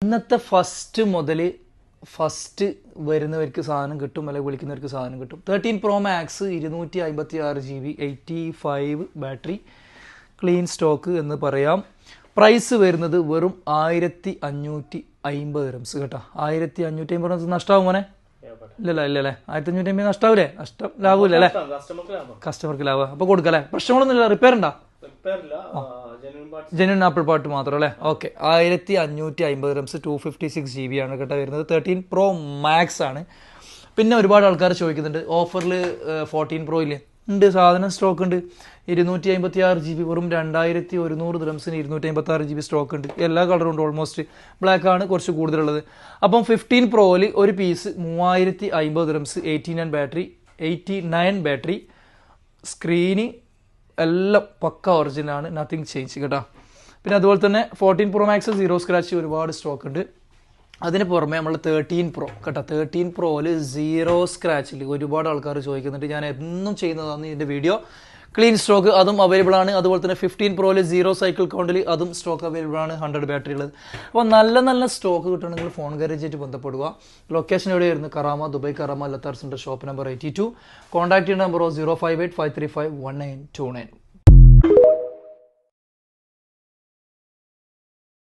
ഇന്നത്തെ ഫസ്റ്റ് വരുന്നവർക്ക് സാധനം കിട്ടും, അല്ലെങ്കിൽ വിളിക്കുന്നവർക്ക് സാധനം കിട്ടും. 13 Pro Max 256 GB 85 battery clean stock എന്ന് പറയാം. പ്രൈസ് വരുന്നത് വെറും 1550 dirhams കേട്ടോ. 1550 dirhams നഷ്ടമാവും മോനെ? ഇല്ലല്ലേ 1550 നഷ്ടാവൂലേ? നഷ്ടം ലാഭമില്ല അല്ലേ? കസ്റ്റമർക്ക് ലാഭം. അപ്പൊ കൊടുക്കല്ലേ? പ്രശ്നങ്ങളൊന്നും ഇല്ല. റിപ്പയർ ഉണ്ടോ? ജെന്യൂൻ ആപ്പിൾ പാർട്ട് മാത്രം അല്ലേ? ഓക്കെ. 1550 dirhams 256 GB ആണ് കേട്ടോ വരുന്നത്. 13 Pro Max ആണ്. പിന്നെ ഒരുപാട് ആൾക്കാർ ചോദിക്കുന്നുണ്ട് ഓഫറിൽ 14 Pro ഇല്ലേ? ഉണ്ട്, സാധനം സ്റ്റോക്ക് ഉണ്ട്. 256 GB വെറും 2100 dirhams 256 GB സ്റ്റോക്ക് ഉണ്ട്. എല്ലാ കളറും ഉണ്ട്. ഓൾമോസ്റ്റ് ബ്ലാക്ക് ആണ് കുറച്ച് കൂടുതലുള്ളത്. അപ്പം 15 Proയിൽ ഒരു പീസ് 3050 dirhams 89 ബാറ്ററി സ്ക്രീന് എല്ലാം പക്ക ഒറിജിനലാണ്, നത്തിങ് ചേഞ്ച് കേട്ടോ. പിന്നെ അതുപോലെ തന്നെ 14 Pro Max 0 സ്ക്രാച്ച് ഒരുപാട് സ്റ്റോക്ക് ഉണ്ട്. അതിന് പുറമെ നമ്മൾ 13 Pro കേട്ടോ. 13 Proയിൽ 0 സ്ക്രാച്ചിൽ ഒരുപാട് ആൾക്കാർ ചോദിക്കുന്നുണ്ട്. ഞാൻ എന്നും ചെയ്യുന്നതാണ് ഇതിൻ്റെ വീഡിയോ. ക്ലീൻ സ്റ്റോക്ക് അതും അവൈലബിൾ ആണ്. അതുപോലെ തന്നെ 15 Proയിൽ 0 സൈക്കിൾ കൗണ്ടിൽ അതും സ്റ്റോക്ക് അവൈലബിൾ ആണ്, 100 ബാറ്ററി ഉള്ളത്. അപ്പോൾ നല്ല സ്റ്റോക്ക് കിട്ടണമെങ്കിൽ ഫോൺ ഗാരേജായിട്ട് ബന്ധപ്പെടുക. ലൊക്കേഷൻ എവിടെയായിരുന്നു? കറാമ, ദുബായ് കറാമ ലത്താർ സെൻറ്റർ, ഷോപ്പ് നമ്പർ 82. കോൺടാക്ട് ചെയ്യുന്ന നമ്പറോ 058 535 1929.